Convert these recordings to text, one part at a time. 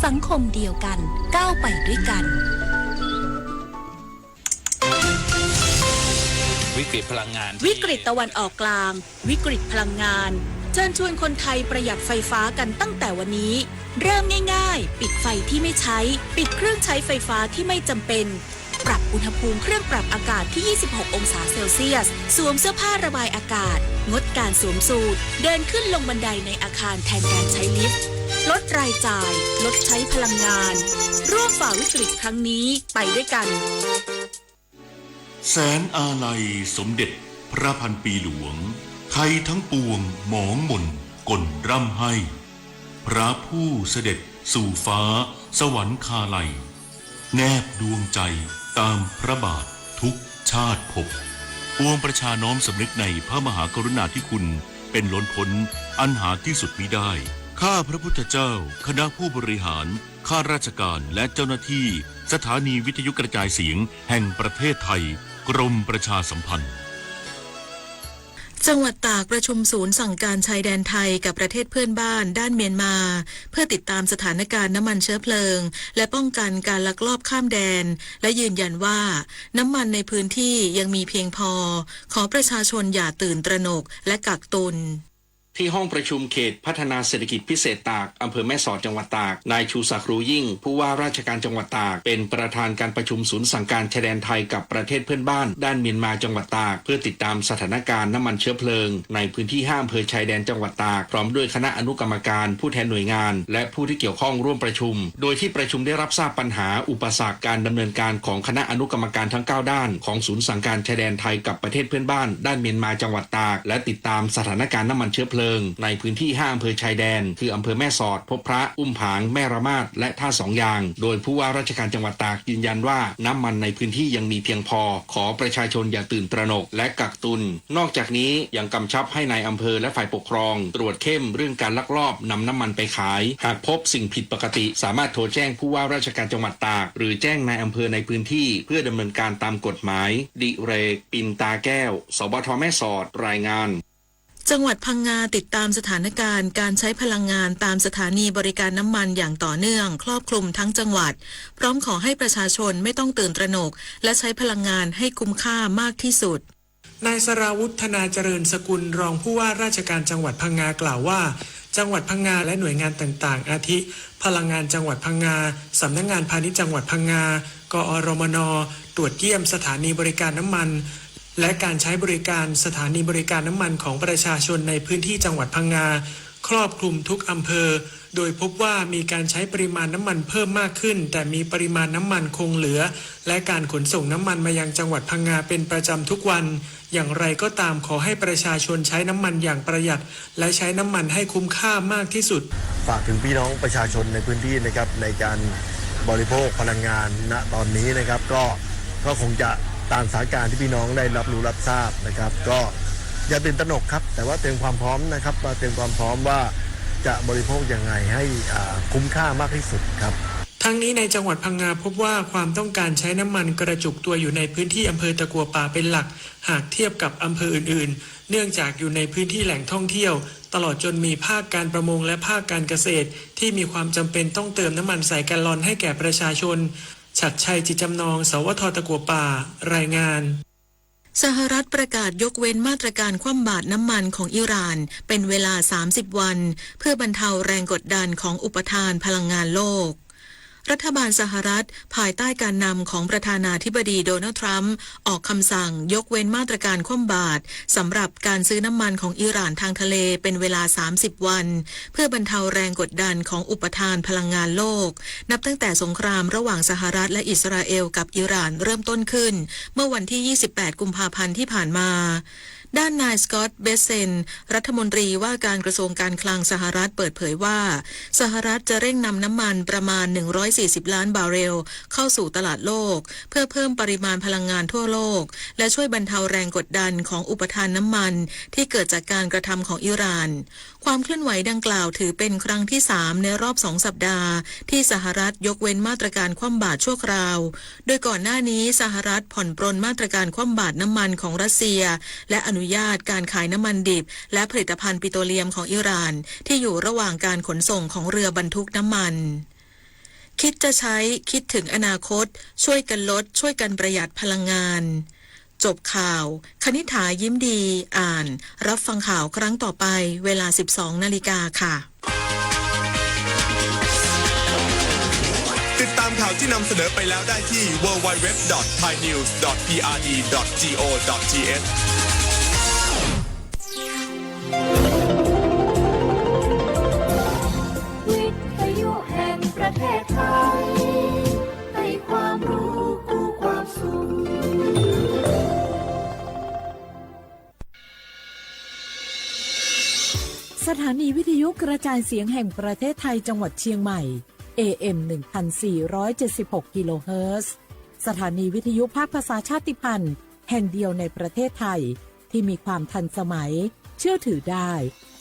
สังคมเดียวกันก้าวไปด้วยกันวิกฤตพลังงานวิกฤตตะวันออกกลางวิกฤตพลังงานเชิญชวนคนไทยประหยัดไฟฟ้ากันตั้งแต่วันนี้เริ่มง่ายๆปิดไฟที่ไม่ใช้ปิดเครื่องใช้ไฟฟ้าที่ไม่จำเป็นปรับอุณหภูมิเครื่องปรับอากาศที่ 26 องศาเซลเซียสสวมเสื้อผ้าระบายอากาศงดการสวมสูทเดินขึ้นลงบันไดในอาคารแทนการใช้ลิฟต์ลดรายจ่ายลดใช้พลังงานร่วมฝ่าวิกฤตครั้งนี้ไปด้วยกันแสนอาลัยสมเด็จพระพันปีหลวงไทยทั้งปวงหมองหม่นก่นร่ำให้พระผู้เสด็จสู่ฟ้าสวรรคาลัยแนบดวงใจตามพระบาททุกชาติภพปวงประชาน้อมสำนึกในพระมหากรุณาธิคุณเป็นล้นพ้นอันหาที่สุดมิได้ข้าพระพุทธเจ้าคณะผู้บริหารข้าราชการและเจ้าหน้าที่สถานีวิทยุกระจายเสียงแห่งประเทศไทยกรมประชาสัมพันธ์จังหวัดตากประชุมศูนย์สั่งการชายแดนไทยกับประเทศเพื่อนบ้านด้านเมียนมาเพื่อติดตามสถานการณ์น้ำมันเชื้อเพลิงและป้องกันการลักลอบข้ามแดนและยืนยันว่าน้ำมันในพื้นที่ยังมีเพียงพอขอประชาชนอย่าตื่นตระหนกและกักตุนที่ห้องประชุมเขตพัฒนาเศรษฐกิจพิเศษตากอำเภอแม่สอดจังหวัดตากนายชูศักดิ์รู้ยิ่งผู้ว่าราชการจังหวัดตากเป็นประธานการประชุมศูนย์สั่งการชายแดนไทยกับประเทศเพื่อนบ้านด้านเมียนมาจังหวัดตากเพื่อติดตามสถานการณ์น้ำมันเชื้อเพลิงในพื้นที่5อำเภอชายแดนจังหวัดตากพร้อมด้วยคณะอนุกรรมการผู้แทนหน่วยงานและผู้ที่เกี่ยวข้องร่วมประชุมโดยที่ประชุมได้รับทราบปัญหาอุปสรรคการดำเนินการของคณะอนุกรรมการทั้ง9ด้านของศูนย์สั่งการชายแดนไทยกับประเทศเพื่อนบ้านด้านเมียนมาจังหวัดตากและติดตามสถานการณ์น้ำมันเชื้อเพลิงในพื้นที่5อำเภอชายแดนคืออำเภอแม่สอดพบพระอุ้มผางแม่ระมาดและท่าสองยางโดยผู้ว่าราชการจังหวัดตากยืนยันว่าน้ำมันในพื้นที่ยังมีเพียงพอขอประชาชนอย่าตื่นตระหนกและกักตุนนอกจากนี้ยังกำชับให้ในายอำเภอและฝ่ายปกครองตรวจเข้มเรื่องการลักลอบนำน้ำมันไปขายหากพบสิ่งผิดปกติสามารถโทรแจ้งผู้ว่าราชการจังหวัดตากหรือแจ้งนายอำเภอในพื้นที่เพื่อดำเนินการตามกฎหมายดิเรกปินตาแก้วสบทแม่สอดรายงานจังหวัดพังงาติดตามสถานการณ์การใช้พลังงานตามสถานีบริการน้ำมันอย่างต่อเนื่องครอบคลุมทั้งจังหวัดพร้อมขอให้ประชาชนไม่ต้องตื่นตระหนกและใช้พลังงานให้คุ้มค่ามากที่สุดนายสราวุฒิธนาเจริญสกุลรองผู้ว่าราชการจังหวัดพังงากล่าวว่าจังหวัดพังงาและหน่วยงานต่างๆอาทิพลังงานจังหวัดพังงาสำนักงานพาณิชย์จังหวัดพังงากอรมนตรวจเยี่ยมสถานีบริการน้ำมันและการใช้บริการสถานีบริการน้ำมันของประชาชนในพื้นที่จังหวัดพังงาครอบคลุมทุกอำเภอโดยพบว่ามีการใช้ปริมาณน้ำมันเพิ่มมากขึ้นแต่มีปริมาณน้ำมันคงเหลือและการขนส่งน้ำมันมายังจังหวัดพังงาเป็นประจำทุกวันอย่างไรก็ตามขอให้ประชาชนใช้น้ำมันอย่างประหยัดและใช้น้ำมันให้คุ้มค่ามากที่สุดฝากถึงพี่น้องประชาชนในพื้นที่นะครับในการบริโภคพลังงานณตอนนี้นะครับก็คงจะตามสถานการณ์ที่พี่น้องได้รับรู้รับทราบนะครับก็อย่าตื่นตระหนกครับแต่ว่าเตรียมความพร้อมนะครับมาเตรียมความพร้อมว่าจะบริโภคยังไงให้คุ้มค่ามากที่สุดครับทั้งนี้ในจังหวัดพังงาพบว่าความต้องการใช้น้ำมันกระจุกตัวอยู่ในพื้นที่อำเภอตะกัวป่าเป็นหลักหากเทียบกับอำเภออื่นๆเนื่องจากอยู่ในพื้นที่แหล่งท่องเที่ยวตลอดจนมีภาคการประมงและภาคการเกษตรที่มีความจำเป็นต้องเติมน้ำมันใส่แกลลอนให้แก่ประชาชนฉัตรชัยจิตจำนองสวทตะกัวป่ารายงานสหรัฐประกาศยกเว้นมาตรการคว่ำบาตรน้ำมันของอิหร่านเป็นเวลา30วันเพื่อบรรเทาแรงกดดันของอุปทานพลังงานโลกรัฐบาลสหรัฐภายใต้การนำของประธานาธิบดีโดนัลด์ทรัมป์ออกคำสั่งยกเว้นมาตรการคว่ำบาตรสำหรับการซื้อน้ำมันของอิหร่านทางทะเลเป็นเวลา30วันเพื่อบรรเทาแรงกดดันของอุปทานพลังงานโลกนับตั้งแต่สงครามระหว่างสหรัฐและอิสราเอลกับอิหร่านเริ่มต้นขึ้นเมื่อวันที่28กุมภาพันธ์ที่ผ่านมาด้านนายสกอตต์เบสเซนรัฐมนตรีว่าการกระทรวงการคลังสหรัฐเปิดเผยว่าสหรัฐจะเร่งนำน้ำมันประมาณ140ล้านบาร์เรลเข้าสู่ตลาดโลกเพื่อเพิ่มปริมาณพลังงานทั่วโลกและช่วยบรรเทาแรงกดดันของอุปทานน้ำมันที่เกิดจากการกระทำของอิหร่านความเคลื่อนไหวดังกล่าวถือเป็นครั้งที่3ในรอบ2สัปดาห์ที่สหรัฐยกเว้นมาตรการคว่ำบาตรชั่วคราวโดยก่อนหน้านี้สหรัฐผ่อนปรนมาตรการคว่ำบาตรน้ำมันของรัสเซียและอนุญาตการขายน้ำมันดิบและผลิตภัณฑ์ปิโตรเลียมของอิหร่านที่อยู่ระหว่างการขนส่งของเรือบรรทุกน้ำมัน คิดจะใช้คิดถึงอนาคตช่วยกันลดช่วยกันประหยัดพลังงานจบข่าวคณิษฐายิ้มดีอ่านรับฟังข่าวครั้งต่อไปเวลา 12 นาฬิกาค่ะติดตามข่าวที่นำเสนอไปแล้วได้ที่ www.thainews.prd.go.thวิทยุแห่งประเทศไทยให้ความรู้คู่ความสุขสถานีวิทยุกระจายเสียงแห่งประเทศไทยจังหวัดเชียงใหม่ AM 1476 กิโลเฮิรตซ์สถานีวิทยุภาคภาษาชาติพันธุ์แห่งเดียวในประเทศไทยที่มีความทันสมัยเชื่อถือได้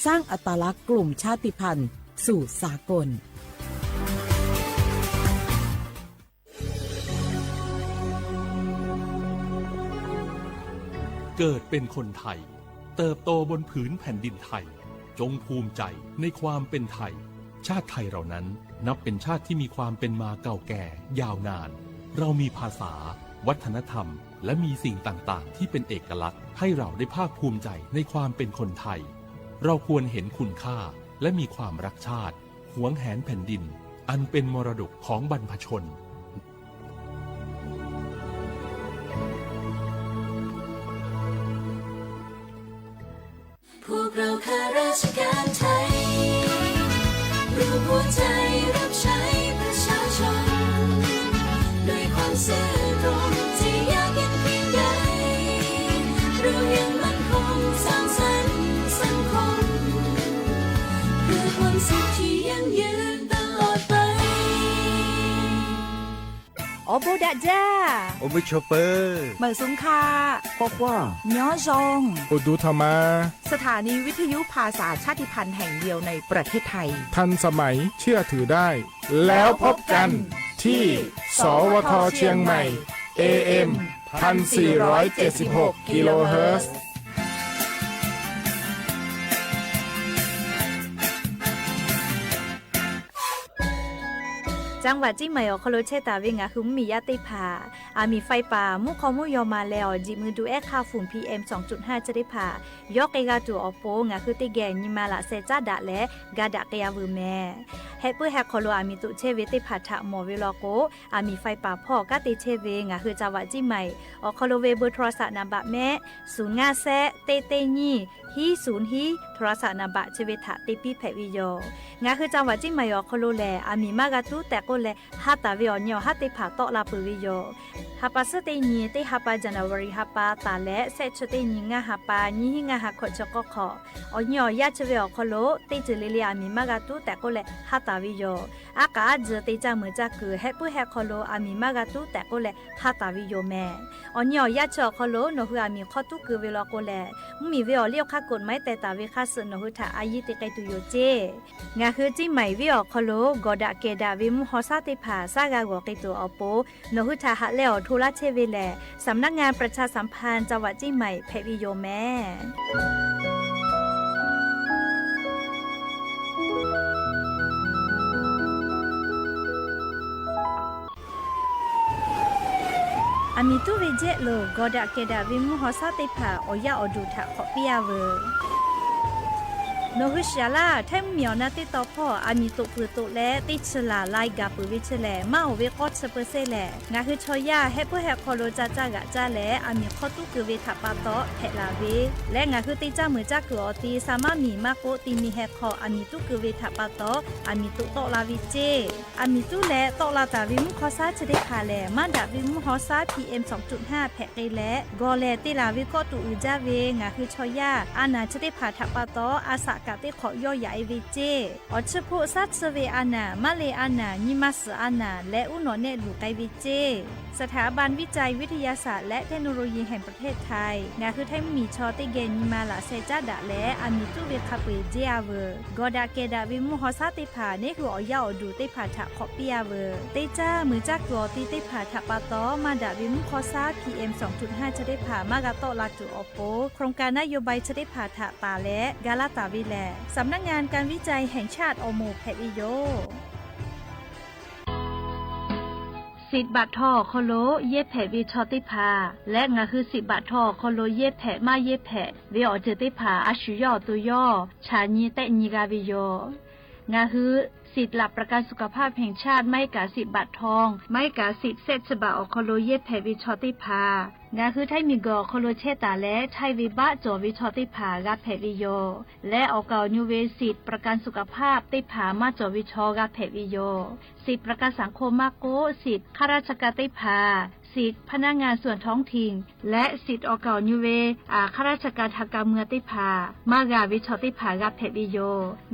สร้างอัตลักษณ์กลุ่มชาติพันธุ์สู่สากลเกิดเป็นคนไทยเติบโตบนผืนแผ่นดินไทยจงภูมิใจในความเป็นไทยชาติไทยเรานั้นนับเป็นชาติที่มีความเป็นมาเก่าแก่ยาวนานเรามีภาษาวัฒนธรรมและมีสิ่งต่างๆที่เป็นเอกลักษณ์ให้เราได้ภาคภูมิใจในความเป็นคนไทยเราควรเห็นคุณค่าและมีความรักชาติหวงแหนแผ่นดินอันเป็นมรดกของบรรพชนพวกเราข้าราชการไทยรวมหัวใจรับใช้ประชาชนด้วยความซื่อตรงจะยากเย็นเพียงใดเรายังมั่นคงสร้างสรรค์สังคมเพื่อความสุขที่ยั่งยืนตลอดไปโอโบดะจ้า โอมิชเปอร์ เหมอสุงคา ปอกว่า ย้อซง โอดูธรรมา สถานีวิทยุภาษาชาติพันธุ์แห่งเดียวในประเทศไทยทันสมัยเชื่อถือได้ แล้วพบกันที่ สวทเชียงใหม่ AM 1476 กิโลเฮิรตซ์จังหวัดจีใหม่อคโลเชตาเวงะคือมียาติผาอามีไฟป่ามุขอมุยอมาแล้วจิมือดูแอค่าฝุ่น PM 2.5 จะได้ผายกเอกาตัวอโปงะคือติแกนิมาละเซจ้าดะและกาดะกะยาเวแม่เฮปุแฮคโลอามีตุเชเวติผาทะหมอเวลโกอามีไฟป่าพ่อกะติเชเวงะคือจังหวัดจีใหม่อคโลเวเบอร์โทรศัพท์นามบะแม่05แซเตเตญีฮี0ฮีโทรศัพท์นามบะเชเวทะติปิแพวิโยงะคือจังหวัดจีใหม่อคโลแลอามีมากะตุแต่ก็แลฮาตาวิออนยอฮาติผาโตลาปุวิโยฮาปาสเตญีเตฮาปาจันวารีฮาปาตาและเซชเตญีงะฮาปาญีฮิงะฮาขอจกขอออนยอยาชเวอคโลเตจเลลีอามีมากะตุแต่ก็แลฮาตาวิโยอากาจเตจามือจักคือเฮปุเฮคโลอามีมากะตุแต่ก็แลฮาตาวิโยแม่ออนยอยาชคโลโนฮือามีขอตุคือเวลโกแลมีเวอเลียวคากฎหมายแต่ตาเวคาสโนฮืทาอายิติไกตุโยเจงะคือจิใหม่เวอคโลกอดะเกดาวิมุฮอซาติผาซากากอกิตัวอโปโนหุทาฮะเลอทุลาเชเวแลสำนักงานประชาสัมพันธ์จังหวัดจีใหม่เพวิโยแม่อามิตุเวเจโลกอดะเกดาวิมุฮอซาติผาโอยาอดูทะขอปิยาเวโนฮุชาลาแทมเมียวนาติตอพ่ออามีตุปุตุและติชลาไลกาปุวิชแลมาโอเวกอดเซเปเซแลงาคือชอยาเฮปุเฮคอโลจาจากะจาแลอามีขอตุกเวทะปาโตเพลาเวและงาคือติจามือจักอตีสามารถมีมาโกติมีเฮคออามีตุกเวทะปาโตอามีตุโตลาวิเจอามีตุและโตลาตาวิมุขอซาชเดคาแลมาดาวิมุขอซา PM 2.5 เพเกและกอแลติลาวิกอตุอุจาเวงาคือชอยาอานาชเดพาทะปาโตอาสากะติขอย่อใหญ่เวเจอชโพซัตเซเวอานามาเลอานานิมัสอานาและอุโนเนลูไกเวเจสถาบันวิจัยวิทยาศาสตร์และเทคโนโลยีแห่งประเทศไทยงาคือไทยมีชอติเกนิมาลาเซจาดะและอามิตุเวคาเปเจอาเวกอดาเกดาวิมุฮอซาติผาเนคืออย่าอดูติผาทะขอปิยาเวเตจ้ามือจักกอติติผาทะปาตอมาดาวิมุขอซา PM 2.5 จะได้ผามากาโตลาจุอโปโครงการนโยบายจะได้ผาทะตาและกาลาตาวิแลสำนักงานการวิจัยแห่งชาติอโมแพวิโย สิทธิ์บัตรทอโคโลเย็บแผ่วิชอติพาและงาคือสิทธิ์บัตรทอโคโลเย็บแผ่มาเย็บแผ่วิออเจติพาอาชุยอตุยอชาญีเตญีกาวิโยงาคือสิทธิ์หลับประกันสุขภาพแห่งชาติไม่กาสิทธิ์บัตรทองไม่กาสิทธิ์เซฉบะอโคโลเย็บแผ่วิชอติพางาคือไทมีกอโคโลเชตาและไทวิบะจอวิชอติพากาแผ่วิโยและออกาญูเวสิทธิ์ประกันสุขภาพติพามาจอวิชอกาแผ่วิโยสิทธิ์ประกันสังคมมาโกสิทธิ์ข้าราชการติพาสิทธิ์พนักงานส่วนท้องถิ่นและสิทธิ์ออกาญูเวข้าราชการทางการเมืองติพามากาวิชอติพากาแผ่วิโย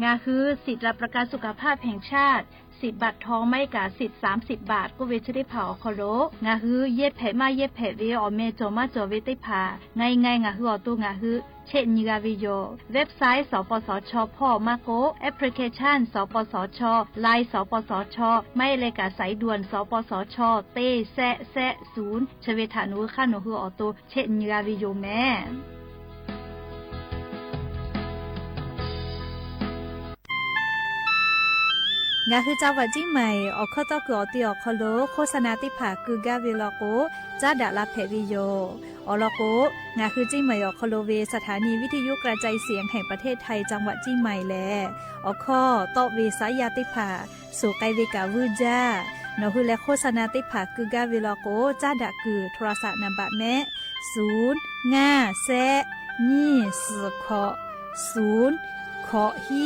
งาคือสิทธิ์รับประกันสุขภาพแห่งชาติสิทธิ์บัตรทองไม่กาสิทธิ์30 บาทก็เวชได้ผ่าอคโลงาฮือเย็บแผ่มาเย็บแผ่เวอเมจอมาจอเวติผ่าไงงาฮืออตุงาฮือเช่นนิกาวิโยเว็บไซต์สปสชพ่อมาโกแอปพลิเคชันสปสชไลน์สปสชไม่เลยกาสายด่วนสปสชเต้แซ0ชเวทานุข้านุฮืออตุเช่นนิกาวิโยแม่งาคือจังหวัดจิ้งใหม่ออกข้อต่อกืออติออกคโลโฆษณาติผาคือกาเวลโกจ้าดาลาเพวิโยอลโกงาคือจิ้งใหม่ออกคโลเวสถานีวิทยุกระจายเสียงแห่งประเทศไทยจังหวัดจิ้งใหม่แลออกข้อต่อเวสายาติผาสู่ไกเวกาวูจ้านอคือและโฆษณาติผาคือกาเวลโกจ้าดาคือโทรศัพท์นำบัตรแม่0 5 แซนี่4ขอ0ขอฮี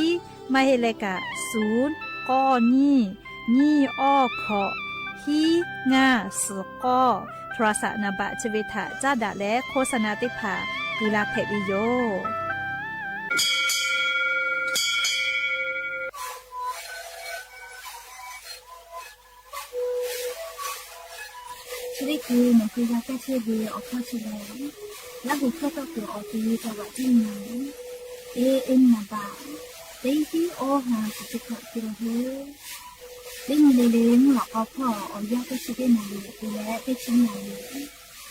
ไม่ให้เลกะ0ก้อนี่อ้อขอฮีง่าสก้อโทรศัพท์นบะชเวทะจ้าดะและโฆษณาติผากุลาเพวิโยชีวิตคือหนูคือยาแก้เชื้อเบื่อออกข้อเฉลยและหุบเข้าตัวตัวออกตีจังหวัดที่ไหนAM นบะเต็งที่โอหาสุดขอบกิโลเฮเล่นเล่นหลอกเอาพ่อเอายาก็ชิได้หน่อยตัวแล้วไปชิ้นหน่อย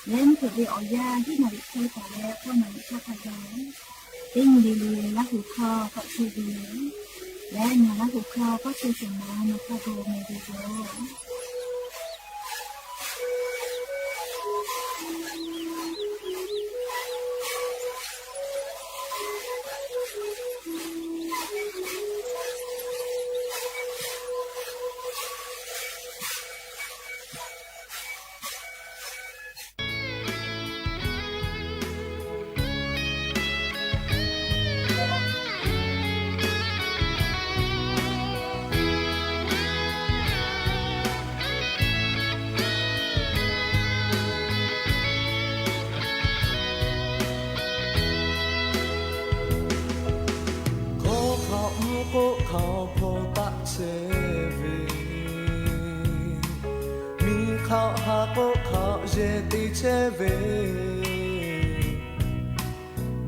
เล่นเกิดไปเอายาที่หน่อยใช้ต่อแล้วก็หน่อยชอบพยายเล่นเล่นและหูคอก็ชื่อดีและเนื้อและหูคอก็ชื่อสมานนะพ่อโบเมดิโย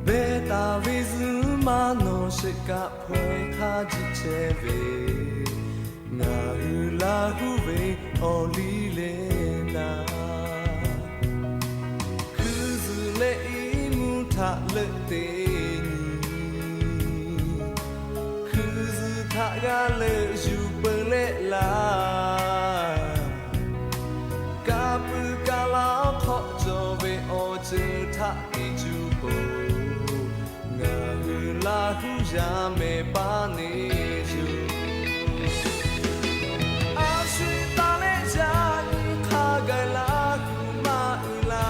ベタウィズマのシカポイカジチェベナウラフウェオリレナクズレイムタレテニクズタガレジュプレラカプカラコジョベオジュタイジュポLa hujame paneju Ashitale jani kagala kumaila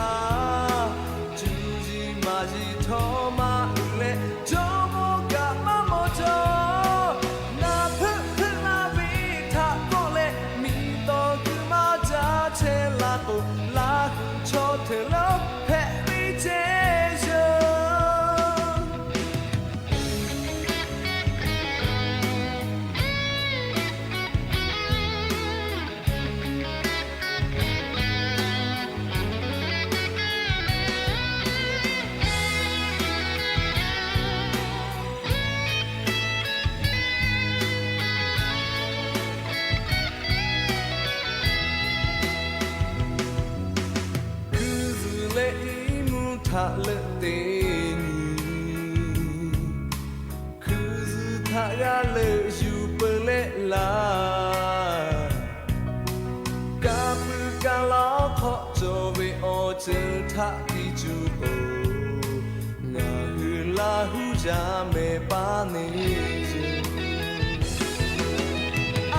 Juji maji toma ule Jomo gama mojo Na phu na vita kole Mito kumaja chelako La chotelo peri jejo Ta le te ni kuzu ta ga le ju pe le la ka pu ki chu bo na hu la hu ja me pa ni ju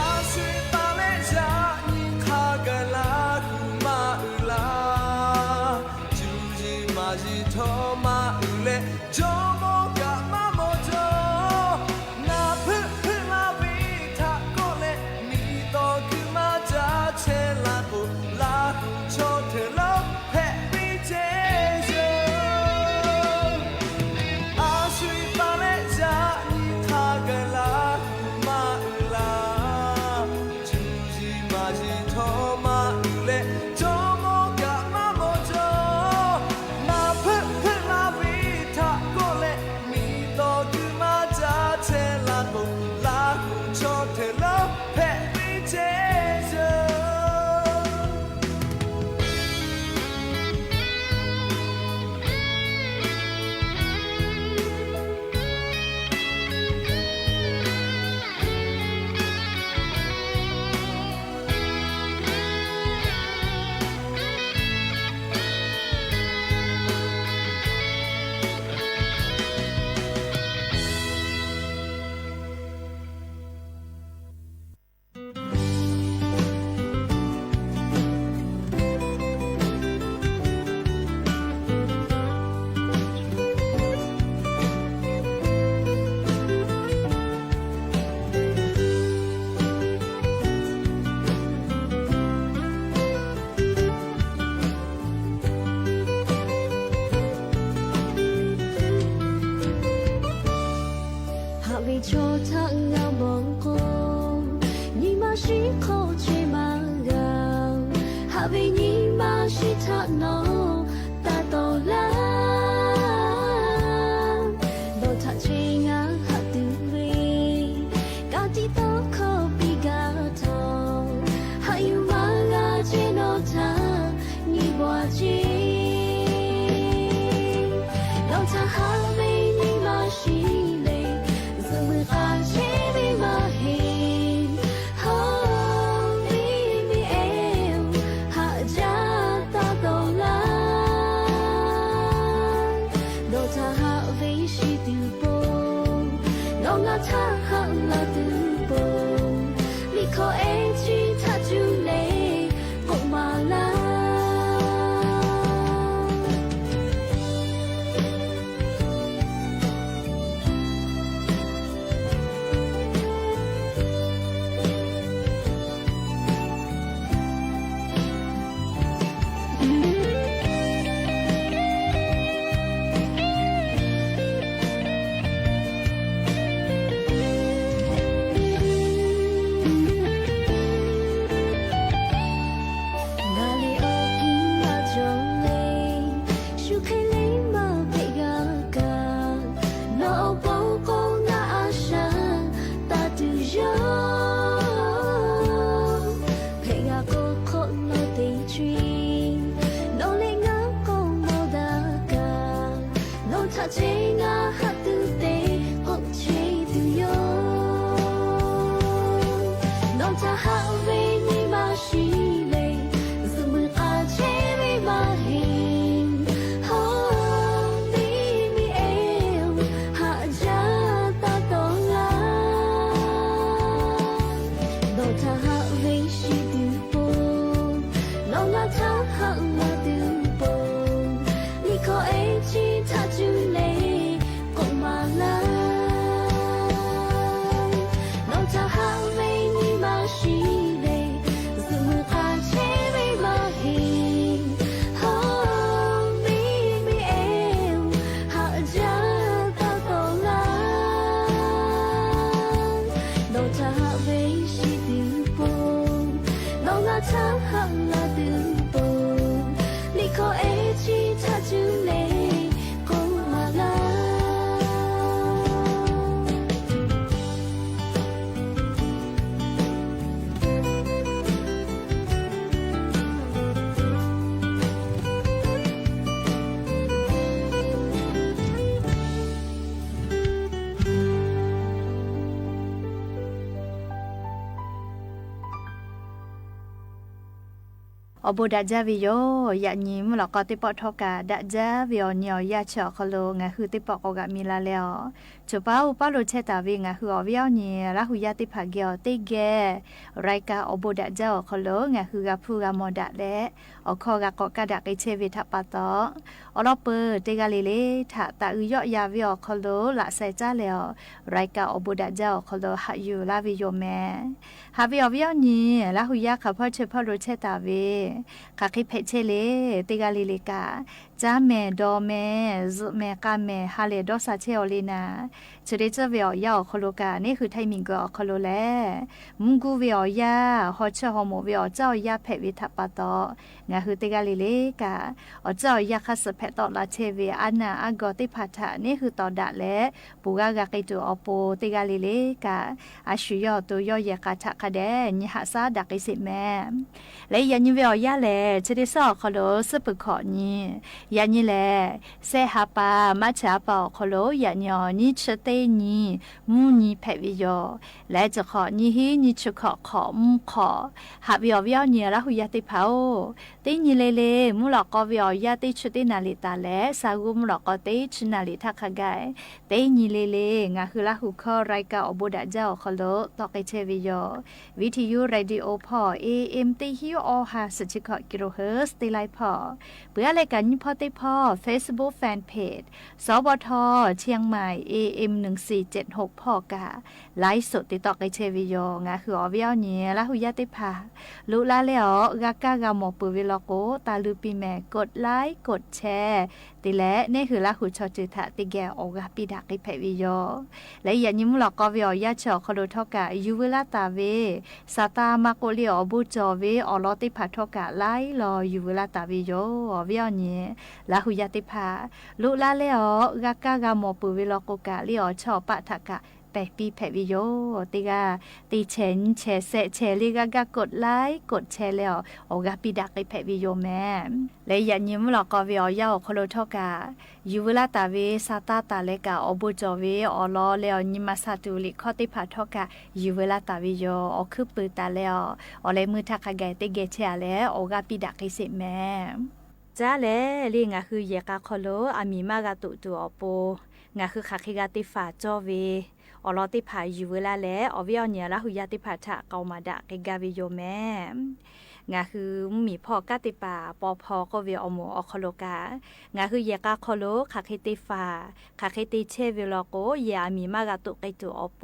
a sui pa le ja ni kha ga la ku ma u la ju ji ma ji tho ma u le jo mo ga ma mo jo na phu phu la vi tha ko le mi to ku ma ja che la ko la hu cho the lo phe pi che jo a sui pa le ja ni kha ga la ku ma u la ju ji ma ji tho ma u le jo mo ga ma mo jo na phu phu la vi tha ko le mi to ku ma ja che la ko la hu cho the lo phe pi che jo hạ vì cho thằng ngao bóng con nhị ma shi khô chê ma gào hạ vì nhị ma shi thà nó ta to la đồ thà chê ngã hạ tư vi cả tí to khô bị gà thò hạ yêu ma gà chê nó thà nhị bò chê đồ thà hạ vì nhị ma shi tha hang la tu bo mi kho e chi tha chu le ko ma la อบูดาจาวิโยยะญิมหลอกก็ติปอทอกาดาจาวิโอเนียยะเชาะคโลงะคือติปอกอกะมีลาแล้วจุป้าอุปาโลเชตาวิงะคืออวิโอเนียละหุยะติผาเกียวติเกไรกาอบูดาจาคโลงะคือกะพูกะมอดะและอคอกะกอกะดะกิเชวิทะปะตออลอเปติกะลิเลทะตะอุยอยาวิโอคโลละไซจาแล้วไรกาอบูดาจาคโลหะยูลาวิโยแมฮาวิโอวิโอเนียละหุยะคาพอเชพอโลเชตาวิคาคิเพเชเลติกาลิลิกาจาเมดอเมซุเมกาเมฮาเลดอซาเชโอลีนาจะได้เจอเวียวยาคโลกานี่คือไทมิงกอคโลแลมุงกูเวียวยาฮอเชฮอโมเวียเจ้ายาเพวิทัปปะตองาคือติกาลิลิกาอเจ้ายาคัสเพตอลาเชเวอานาอากอติพัทะนี่คือตอดะและปูกากากิตูอโปติกาลิลิกาอาชุยอตัวยอยากาทะคาเดนิหาซาดักอิสิแมและยันยิเวียวยาและจะได้สอคโลสปุขอนี้ยันยิแลเซฮาปามัชาปอคโลยันยอนิชเตนีมูนีเพวิโยและจะขอนิฮินิชขอขอมขอหาวิอวิอเนียละหุยติเผาติญิเลเลมุหลอกกวิอยาติชุตินาลิตาและสากุมุหลอกกติชนาลิทักขกายติญิเลเลงาคือละหุคอไรกาอบูดาเจ้าคโลตอกเชวิโยวิทยุเรดิโอพอ AM ติฮิโอฮาสจิกกิโลเฮิรตซ์ติไลพอเพื่ออะไรกันพอติพอ Facebook Fanpage สวทเชียงใหม่ AM 1476พอกาไลฟ์สดติดต่อกับเชวิโยงาคืออวิอเนียละหุยติพาลุลาเลอกากากาโมปุวิโลโกตาลูปีแมกดไลค์กดแชร์ติและนี่คือละหุชอจิตะติแกโอกาปิดากิเพวิโยและยันยิมหลอกกวิอยาชอคโลทอกายูเวลาตาเวซาตามาโกเลียอบูจอเวอลอติพาทอกาไลรอยูเวลาตาวิโยอวิอเนียละหุยติพาลุลาเลอกากากาโมปุวิโลโกกาเลียชอปะทะกะปีเพวิโยติกาติเชนเชเซเชลิกากากดไลค์กดแชร์แล้วโอกาปิดักไปเพวิโยแม่และยันยิมหลอกกวิอยาคโลทอกายูเวลาตาเวซาตาตาเลกาอบูจอเวอลอแล้วนิมาซาตุลิคอติพาทอกายูเวลาตาวิโยอคือปืตาแล้วอเลมือทักกะไกติเกเชแล้วโอกาปิดักอิสิแม่จ้าแลลิงาคือเยกาคโลอามีมากาตุตัวอโปงาคือคาคิกาติฟาจอเวอลอติพายูเวลาแลอวิอเนียละหุยาติพาทะเกามาดะเกกาวิโยแม่งาคือมีพ่อกาติปาปอพอก็เวอโมอคโลกางาคือเยกาคโลคาคิติฟาคาคิติเชวิโลโกยามีมากาตุไกตุอโป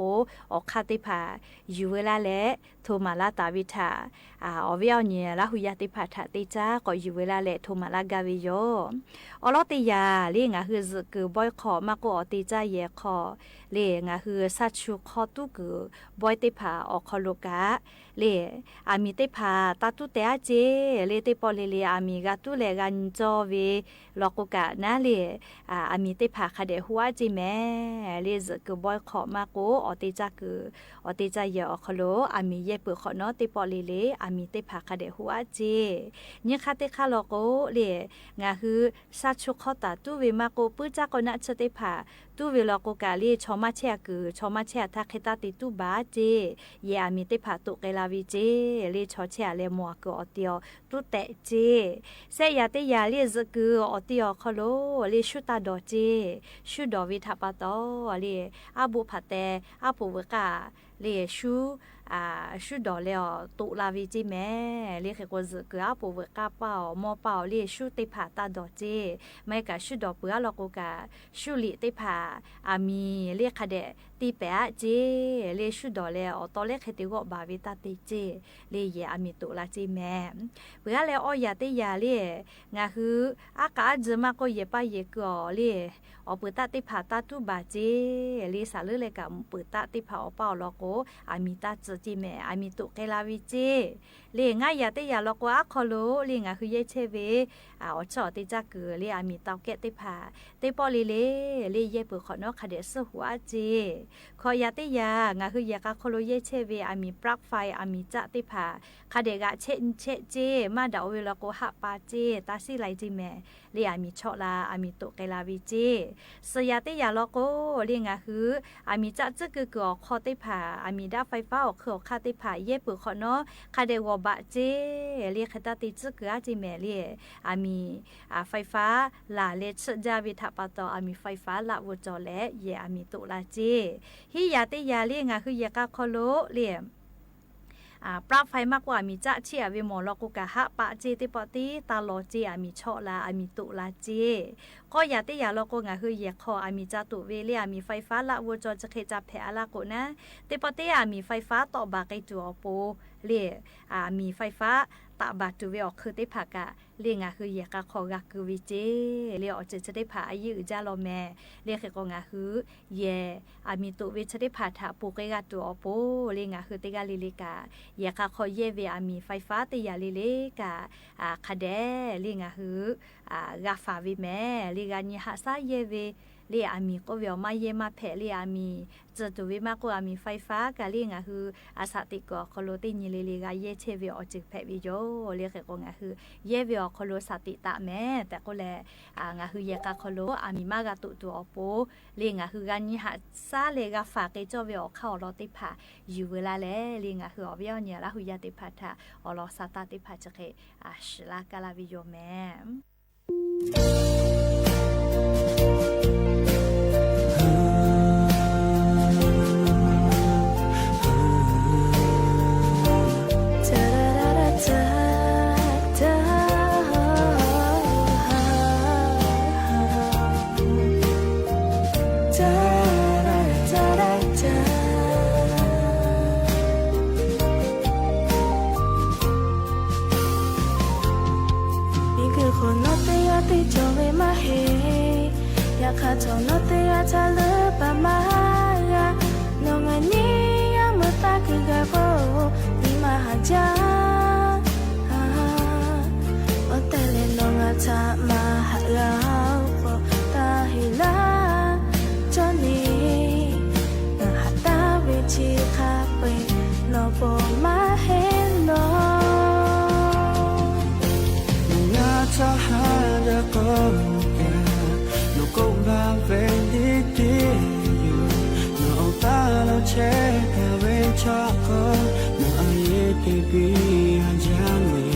อคาติพายูเวลาแลโทมาลาตาวิทาอวิอเนียละหุยาติพาทะติจาก็ยูเวลาแลโทมาลากาวิโยอลอติยาลิงาคือซึกบอยขอมากอติจาเยคอเลงาคือสัชชุคอตุกบอยติพาอคโลกาเลอามีติพาตาตุเตอาเจเลติปอเลอามีกาตุเลกันจอเวลอกกะนะเลอามีติพาคาเดหัวจิแม่เลซึกบอยขอมากอติจากอติจาเยอคโลอามีเยเปขอเนาะติปอเลอามีติพาคาเดหัวเจนี่คาติคาโลโกเลงาคือสัชชุคอตาตุเวมาโกปื้จากนะชติพาตุเวลอกกะเลชอมาเชชอมาเชทักเขตาติตุบาเจเยอามีติพาตุเกลาวิเจเลชอเชเลมัวกอติอตุเตเจเซยาติยาเลซกอติอคโลเลชุตาดอเจชุดอวิทาปาตอเลอาบุพาเตอาปุเวกาเลชุดอเลอตุลาวิจิแม่เลเขกวซึกอาปุเวกาเปามอเปาเลชุติพาตาดอเจไม่กะชุดอเปือลอกกะชุลิติพาอามีเลคาเดตีเปะเจเลชุดอเลอตอเลเขติกบาวิตาติเจเลเยอามีตุลาจิแม่เปือเลอยาติยาเลงาคืออากาจมาก็เยปะเยกอเลอปุตติพาตาตุบาเจเลสาลือเลกะปุตติพาอเปาลอโกอามีตาจิแม่อามีตุเกลาวิเจเลงายาติยาลอกว่าคอโลเลงาคือเยเชเวอชอติจักเลอามีตาเกติพาติปอลิเลเยเปขอนอคาเดสหัวเจขอยาติยางาคือยากาโคโลเยเชเวอามีปลั๊กไฟอามีจะติพาคาเดกะเชเจมาดาเวลโกหะปาเจตาซิไลจิแม่เลอามีชอลาอามีตุเกลาวิเจสยาติยาลอโกเลงาคืออามีจะจึกกอคอติพา อามีด้าไฟฟ้าออกคือคาติผาเย่ปือขอเนาะคาเดวบะเจเรียกคตาติจึกอาจิแม่เรียอามีไฟฟ้าลาเลชจาวิทปะตออามีไฟฟ้าละวจอและเยอามีตุลาเจฮิยาติยาเรียงาคือเยกาคอโลเรียปราบไฟมากกว่ามีจะเชียวิมอลกุกะฮะปะเจติปติตาโลเจอามีชอลาอามีตุลาเจก็ยาติยาโลกงะคือเยคออามีจาตุเวเลียมีไฟฟ้าละวจอจะเคจับแผอาลาโกนะติปติอามีไฟฟ้าต่อบาไกจัวโปเลียมีไฟฟ้าตะบาตุเวออกคือติผักะเลียงะคือเยกะคอกะคือวิเจเลียออกจะได้ผาอายุจาโลแมเลียกกงะคือเยอามีตุเวจะได้ผาถาปูเกกะตัวโปเลียงะคือติกาลิลิกาเยกะคอเยเวอามีไฟฟ้าติยาลิลิกาคาเดเลียงะคือกาฟาวิแมลีกานิหาซาเยเวเลียอามีก็เวลมาเยมาแผเลียอามีจะตัววิมากกว่ามีไฟฟ้ากาเลียงะคืออาสติกอคโลติญิลิลิกาเยเชเวอจิแผวิโยเลียกกงะคือเยเวอคโลสติตะแม่แต่ก็แลงะคือเยกะคโลอามีมากะตุตัวอโปเลียงะคือกานิหาซาเลกาฟาเกจอเวอเข้าลอติผาอยู่เวลาแลเลียงะคืออเวลเนี่ยละหุยาติผาทาอลอสตาติผาจะเคชลากาลาวิโยแม่ข้าจงนอเตียชาลือปะมายานงอันนี้ยังมือตาคือกะโบมีมาหาจาโอเตเลนงอาชามาหาเราตาฮิลาจอนี่หาตาวิชีคาเปนอโบมาเห็นนองาชาหาเดโกGo back when you no talo che ka we chako no aye te bi hanjami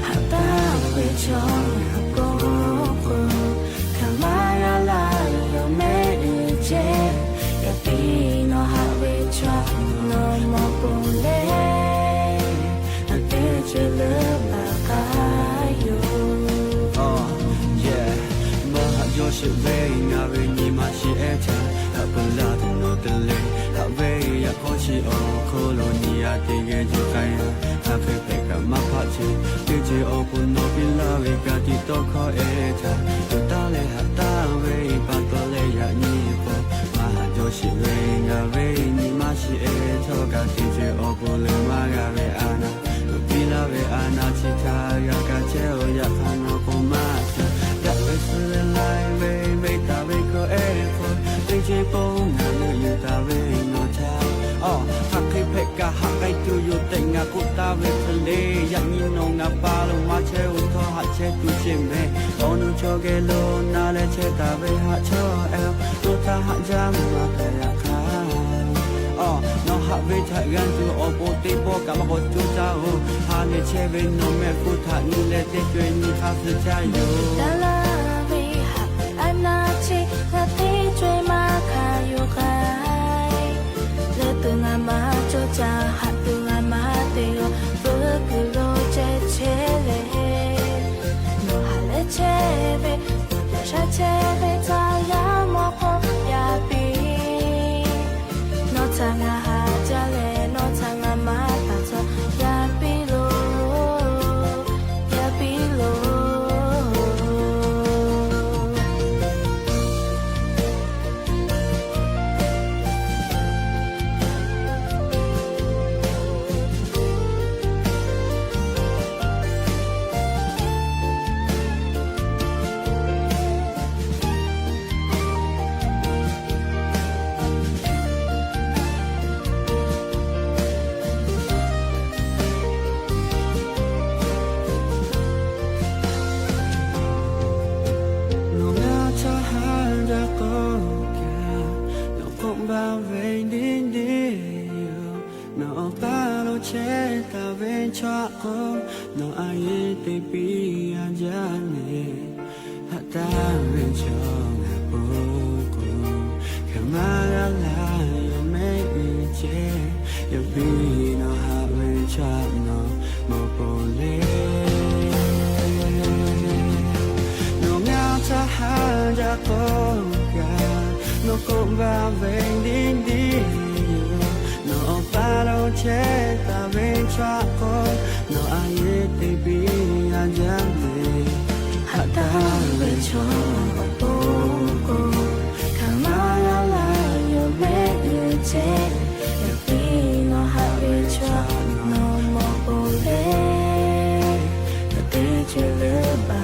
hata we chako ko kamaya la yo me che ya pi no ha we chako no mo pole ate che le ba ka yo yo shi ve na ve ni ma shi e cha ha pa la de no de le ha ve ya ko shi o ko lo ni ya de ge ju kai ha fe fe ka ma pha chi de je o ko no bi la ve ka ti to kho e cha to ta le ha ta ve pa to le ya ni po ma ha yo shi ve na ve ni ma shi e cho ka ti je o ko le ma ga ve ana to bi la ve ana chi ta ya ka che o ya kha no ko ma cha ya ve su le lai ve ta ve ko e ko de je po na le yu ta ve no cha ha kai phe ka ha kai tu yu te nga ku ta ve le ya ni no nga pa lo ma che u tho ha che tu che me onu cho ge lo na le che ta ve ha cho el tu ta ha ja ma ta ya kha no ha ve cha gan tu o po te po ka ma ko tu cha ho ha ne che ve no me ku tha ni le te twe ni kha su cha yo la ve ha ana che na te twe ma kha yo kai le tu nga ma cho cha ha tu nga ma te yo pu ku lo che che le no ha le che ve cha che ve ta ya mo ko ya pi no ta nga ha ja le no ta nga ma ta so ya pi lo con no ai te pia jane hata menchona poco kamara la yo me che yo vino ha menchona mo pole no ngao ta ha ja ko ga no ko va ven din din no paro che ta ven cha ko no ai te pia jane hata menchona poco kamara la yo me che yo vino ha menchona mo pole te che le ba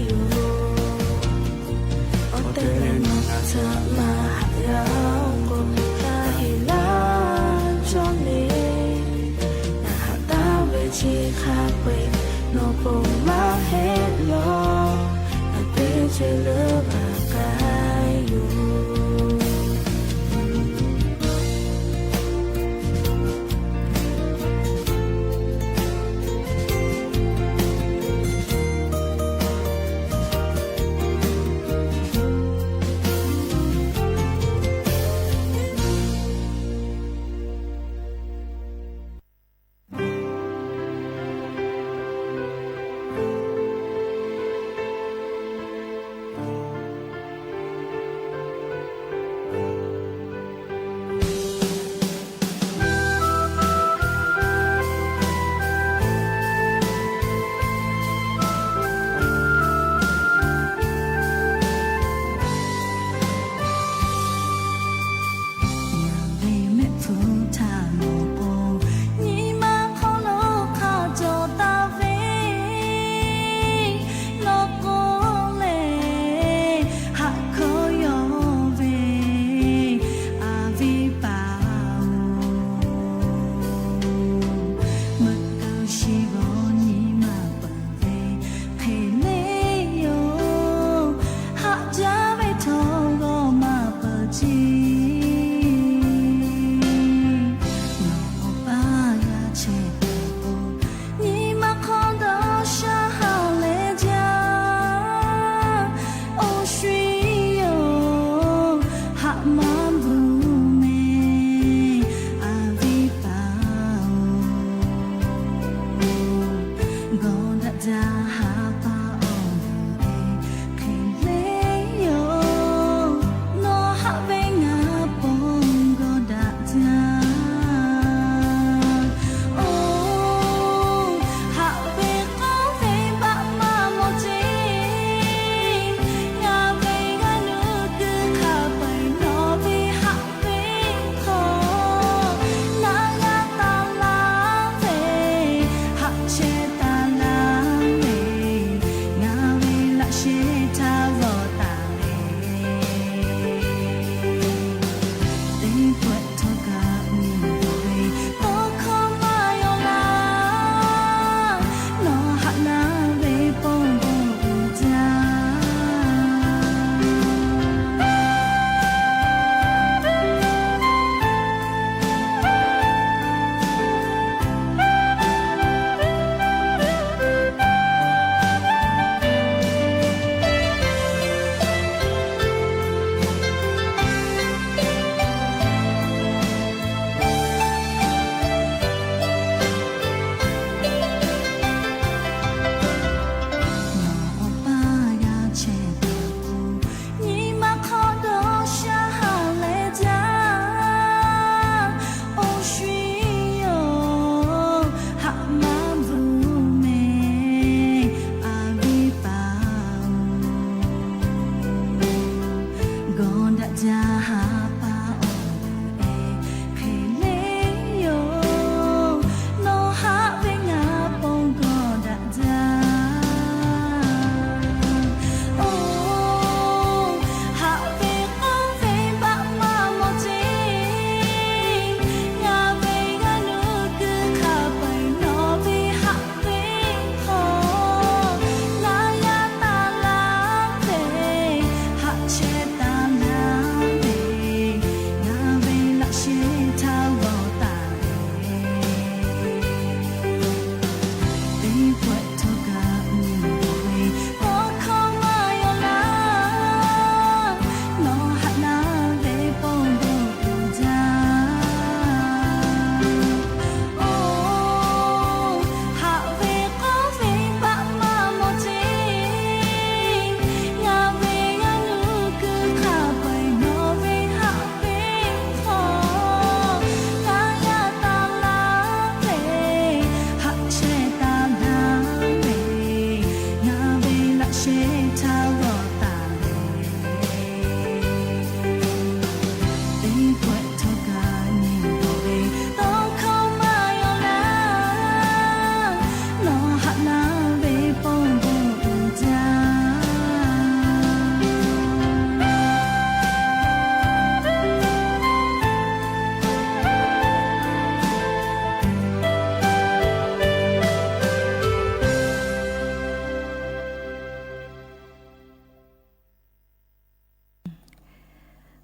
yo o te no sa ma ya ko ta hila jone na hata we chi kha kwe no po ma he lo na te che le ba yo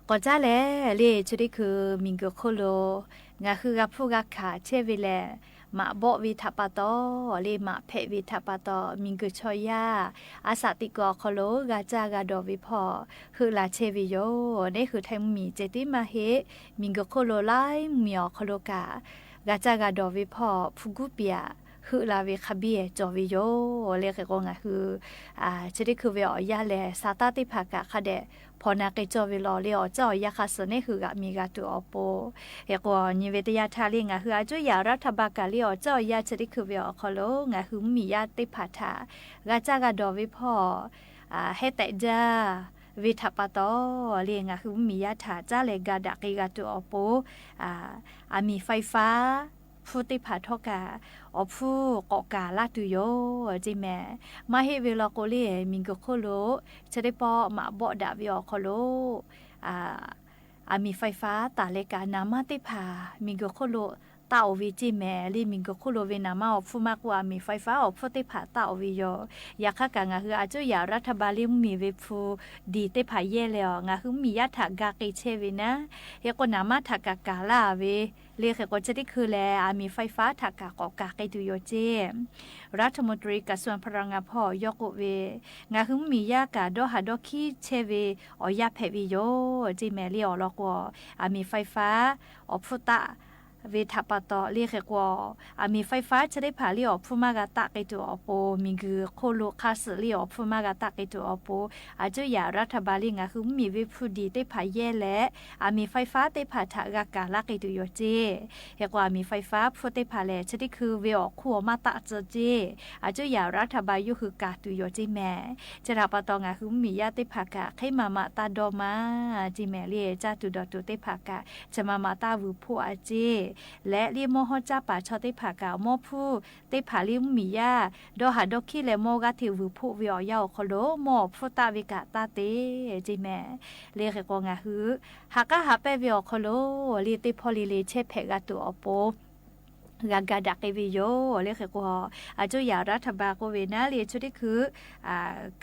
ก็จ้าแลเล่ชุดิคือมิงกโคโลงาคือกับผู้กขาเชวิแลมาบอกวิทัปตอเลมาเพวิทัปตอมิงกชอยาอาสาติกอโคโลกาจากาดอวิพอคือลาเชวิโยนี่คือไทยมีเจติมาเฮมิงกโคโลไลมีอโคโลกากาจากาดอวิพอฟุกุเปียคือลาเวคาบีจอวิโยเรียกก็งาคือจะได้คือเวอยาแลซาตาติภากะคาเดพอนาเกจอวิลอเลียเจ้ายาคาสเนคือกะมีกาตัวอโปเอกว่านิเวตยาทาลิงาคืออาจุยารัฐบาลกะเลียเจ้ายาจะได้คือเวอคอโลงาคือมียาติภาทากาจากาดอวิพอให้แต่จาวิทัปตอเลียงาคือมียาถาจ้าเลกาดักกาตัวอโปมีไฟฟ้าผู้ติภาทกาอผู้เกาะกาลาตุโยจิแม่มาเฮเวลาโกเลมิงกโคโลจะได้ปอมาบ่ดาวิอโคโลมีไฟฟ้าตาเลกานามาติภามิงกโคโลตาอวิจิแม่ลิมิงกโคโลเวนามาอผู้มากกว่ามีไฟฟ้าอผู้ติภาตาอวิโยอยากกะงาคืออาจุยารัฐบาลมีเวฟูดีติภาเยแล้วงาคือมียะถากากิเชวินะเฮกนามาถากากาลาเวเรียกก็จะได้คือแลมีไฟฟ้าถากากอกาไกตุโยเจรัฐมนตรีกระทรวงพลังงานพ่อยกเวงาคือมียากาดอหาดอคีเชเวอยาเพวิโยจิแมเลียลอกว่ามีไฟฟ้าอพุตะเวทัปตอเรียกว่ามีไฟฟ้าจะได้ผ่าเลียวผู้มากาตะไกตัวอโปมีคือโคโลคาสเลียวผู้มากาตะไกตัวอโปอาจุยารัฐบาลงาคือมีวิพูดีได้ผ่าแย่และมีไฟฟ้าได้ผ่าถากากาลาไกตัวโยเจเรียกว่ามีไฟฟ้าผู้ได้ผ่าแลจะได้คือเวอขัวมาตะเจเจอาจุยารัฐบาลยุคือกาตัวโยเจแม่จะรับปตองาคือมียาได้ผ่ากะให้มาตาดอมาจิแม่เลียจ้าตุดอตุได้ผ่ากะจะมาตาวูผู้อาเจและเรียมโฮจ้าป่าชอติผากาโมผู้ติผาลิมมียาดอหาดอคิเลโมกาทิวผู้วิอยาคโลโมผู้ตาวิกาตาเตจิแม่เรียกกงาฮือหากะหาเปวิอคโลลีติพอลิเลเชเพกาตุอโปกากาดักวิโยเรียกว่าอาจุยารัฐบาลโกเวนาเรียชุดที่คือ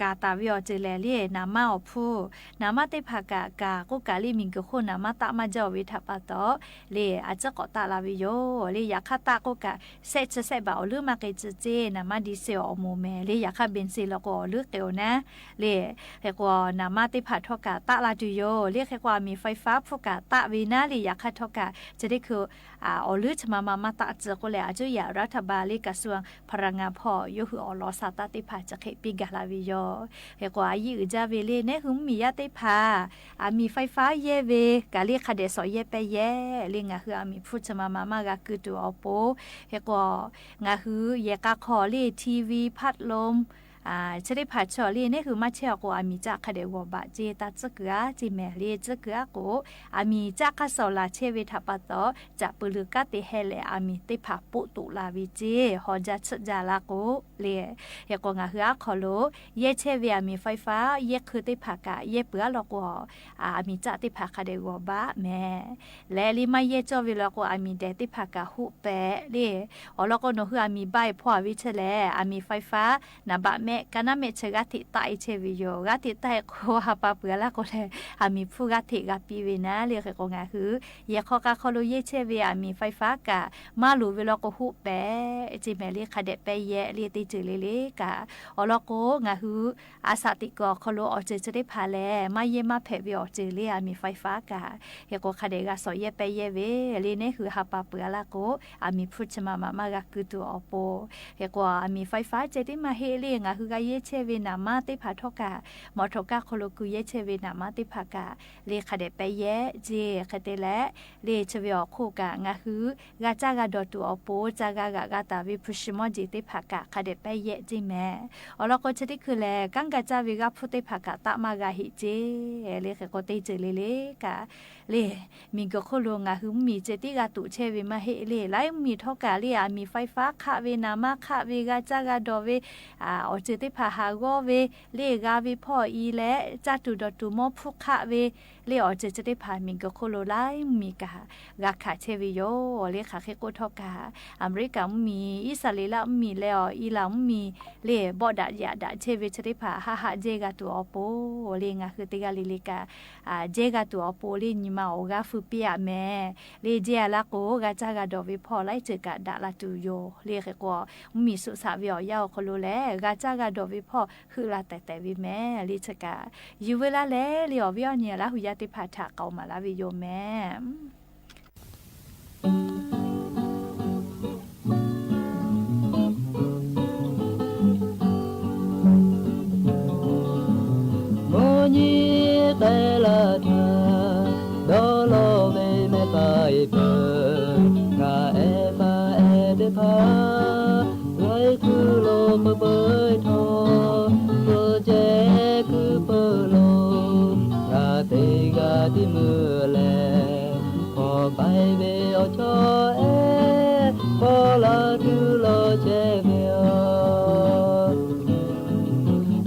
กาตาวิอเจเลเลียนามาอผู้นามาเตภากากากุกาลิมิงกโคนามาตะมาเจวิทัปตอเลียอาจจะกอตาลาวิโยเลียยาคาตากุกาเซจเซบาอลือมาเกจเจนามาดิเซอโมเมเลียยาคาเบนซิลโกลือเกวนะเลียเรียกว่านามาเตภาทกาตะลาดุโยเรียกว่ามีไฟฟ้าพกาตะวินาเลียยาคาทกาจะได้คืออลือชมาตะเจก็เลยอาจุยารัฐบาลกระทรวงพลังงานพ่อยกอลอซาตาติภาจะเขปิกาลาวิโยเฮกว่ายือจาเวเลเนหุมมียาติภามีไฟฟ้าเยเวกาเรียกคาเดสอเยเปเยเรียงาคือมีพูดมามากาคือตัวอโปเฮกว่างาคือเยกาคอเลทีวีพัดลมจะได้ผ่าชอลีนี่คือมาเชียกว่ามีจากคดีวัวบะเจตัดจะเกลือจีแมลีจะเกลือกูมีจากข้าสลาเชวิทัปตอจะปลือกติเฮเลมีติผ่าปุตุลาวิเจฮอจัดจาลากูเลียอยากงาคือขอโลเยเชวิมีไฟฟ้าเยคือติผ่ากะเยเปลือลอกว่ามีจากติผ่าคดีวัวบะแม่และลิมาเยจอวิลอกว่ามีเดติผ่ากะหุเปเลียแล้วก็โนคือมีใบพ่อวิเชเลมีไฟฟ้านาบะกันนั่นเมชกติตายเชวิโยกติตายโคฮาปาเปลือละก็เลยมีผู้กติกับปีวินะเรียกก็งาคือเยข้อกาคอลุเยเชวิมีไฟฟ้ากะมาลูเวลก็หุเปจิเมเรียคาเดเปเยเรียติจือเลกะอลก็งาคืออาสาติกอคอลุอเจจะได้พาแลมาเยมาเพวิอเจเลียมีไฟฟ้ากะเยก็คาเดกาสอเยเปเยเวเรเนคือฮาปาเปลือละก็มีผู้ชมามากะคือตัวอโปเยก็มีไฟฟ้าเจติมาเฮเลียงาคือกาเยเชวินามาติภาทกามอทกาโคโลกุเยเชวินามาติภากาเลคาเดเปเยเจคเตและเลเชวิอโคกางาคือกาจากาดอตูอโปจากากาตาวิพุชิมอจิติภากาคาเดเปเยจิแมอลก็จะได้คือแลกังกาจาวิกาพุติภากาตะมากาหิเจเลคโกเตเจเลกาเลมิงกโคโลงาคือมีเจติกาตุเชวิมาเฮเลไลมีทกาเลมีไฟฟ้าคาเวนามาคาเวกาจากาดอเวอเจ จือติผาหากอเวเลกาเวพ่ออีและจัตุดอตุมอพุขะเวเลอจือจะได้ผามิงก็โคโลไลมีกะกาขาเชวิโยเลขาเคโกทอกาอเมริกามีอิสราเอลมีแล้วอีหลังมีเลบอดะยะดะเชวิจะได้ผาหาเจกาตัวอโปเลงาคือติกาลิกาเจกาตัวอโปเลนิมาโอกาฟุเปียแม่เลเจละโกกาจากาดอวิพ่อไลเจกาดะละตูโยเลเคโกมีสุสาวิอยาวโคโลแลกาจากาดอวิพ่อคือลาแต่วิแม่ลิชกาอยู่เวลาแลเลอวิอเนี่ยละหุยาติผาถาเกามาลาวิโยแม่โมญีเตลาทาดอโลเวเมตายเปกาเอปาเอเดพาไรคือโลเปเบยทอโปรเจคือเปโลกาเตกาดิมือแลพอไปเบอชอเอพอลาดูโลเจเบีย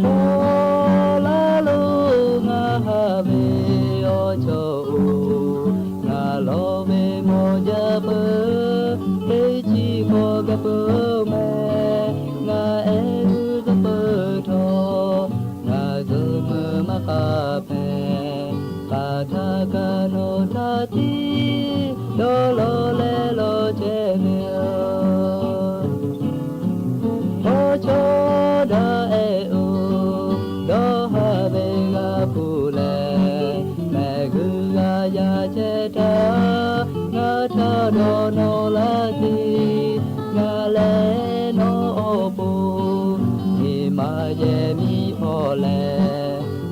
พอลาลูงาฮาเบอชองาโลเบโมจาเปเตจิโกกะเปแมงาเอซะเปทองาซะมะมะกาเปกาทากาโนทาติโดโลเลโลเจเมโอโชดาเอโอโดฮาเบกาปูเลแมกุกายาเจตางาทาโดโนลาติงาเลโนโอปูนิมาเจมีพอเล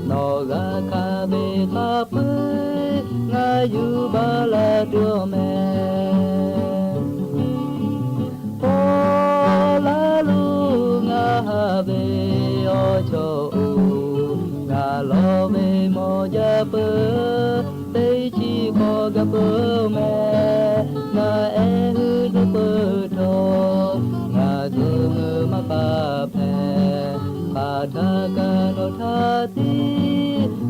โนกาคาเบคาเปงายูบาลาดัวแมพอลาลูงาฮาเบโอโชงาโลเบโมจาเปเตจิโกกะเปแมงาเอฮืซะเปทองาซึมะมะกาเพปาทากาโนทาติ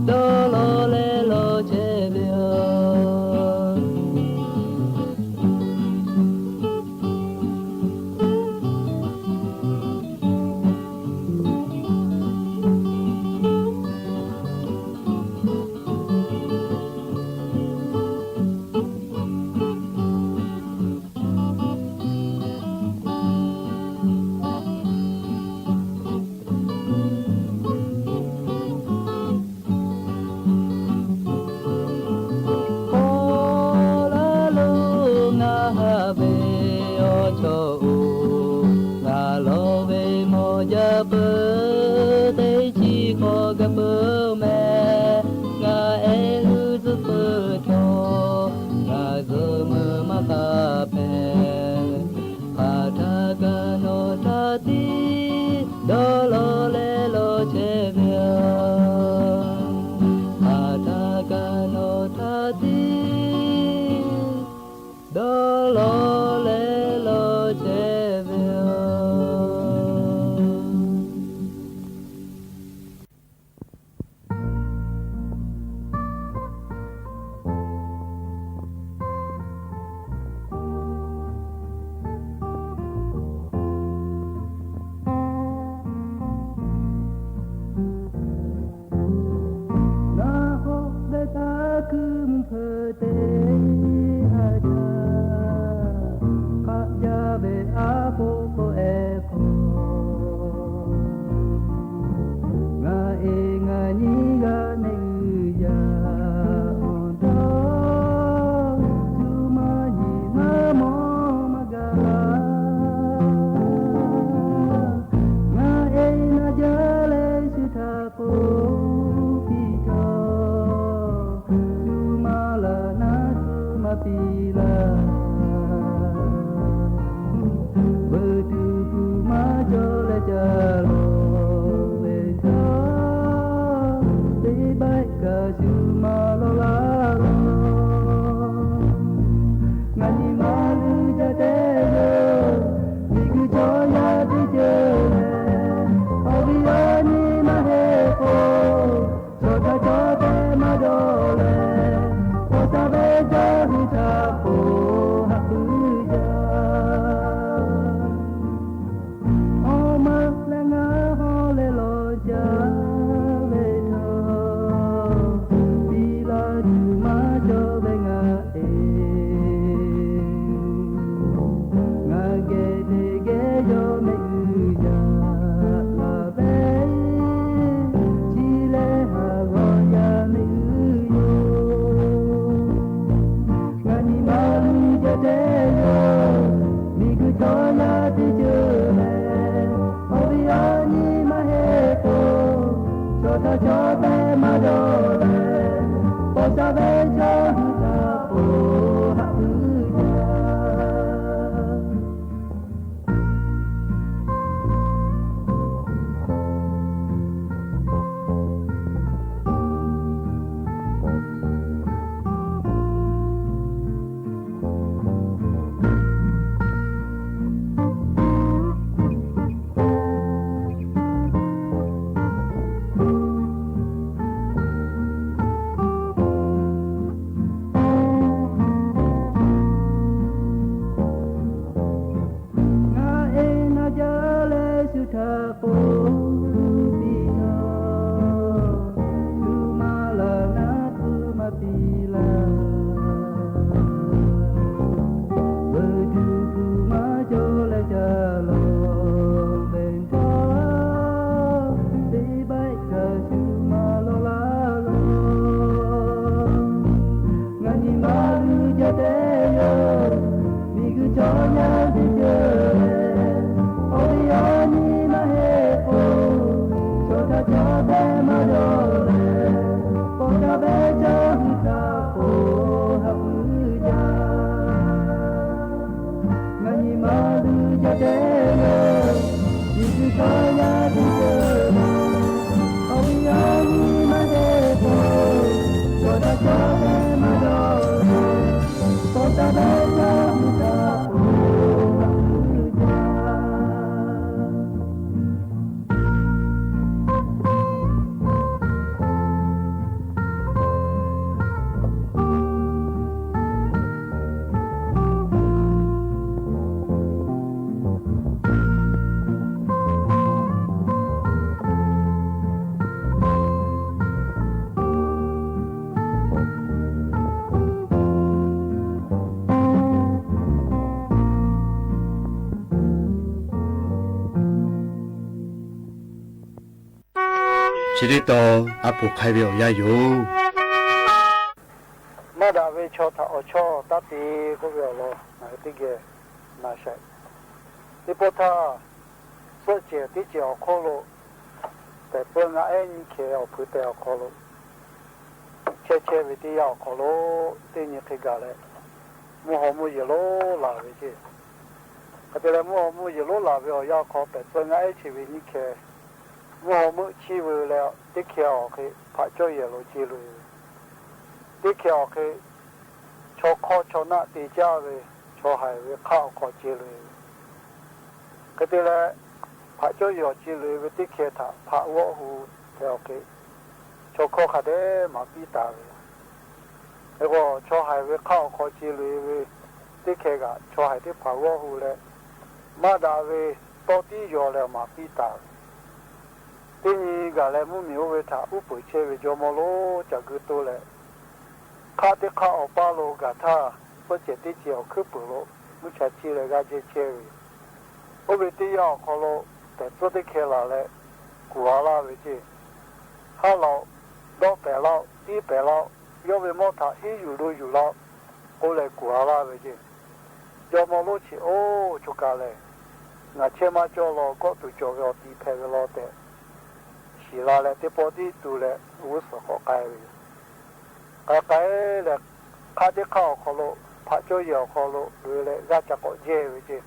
โดโลเลโลเจเบียเปเตจิโกกะเปแมงาเอฮืซะเปทองาซะมะมะกาเปปาทากาโนทาติโดโลเลโลเจเบียปาทากาโนทาติโดโลเลโลเจเบียna chỉ đi tàu áp buộc khai biểu gia dụ mà đã về cho ta thì có biểu lo này tí kia là sẽ đi bộ ta sơ chế tí chế ở khó lo để bên anh kia ở phụ để ở khó lo chế về tí ở khó lo tí như thế cả đấy mua họ mua gì lo là vậy chứ cái đấy mua gì lo là về ở nhà khó để bên anh chỉ về như kia mua mua chi về là tí kia ở cái phải cho gì lo chi rồi tí kia ở cái cho khó cho nát tí cha về cho hải về khao khó chi rồi cái đấy là phải cho gì chi rồi về tí kia thà phải vỗ hù theo cái cho khó khá đấy mà bị ta về cái có cho hải về khao khó chi rồi về tí kia cả cho hải tí phải vỗ hù đấy mà đã về to tí rồi là mà bị ta tí cái này mua miêu về thà úp bự chế về cho mò lô chả cứ tôi lại khá tí khá ở ba lô cả thà có chế tí chế ở khứ bự lô mua chả chi lại cái chế chế về ở về tí ao khó lô để cho tí kia là lại của là về chứ ha lô đó bẻ lô tí bẻ lô do về mò thà hí dù lô ở lại của là về chứ cho mò lô chỉ ô cho cả lại ngã chế mà cho lô có tụ cho cái tí phê cái lô để chỉ là lại tiếp bỏ đi tụ lại无所好改về cái là khá tí khao khó lô phải cho nhiều khó lô rồi lại ra chả có dễ về chứ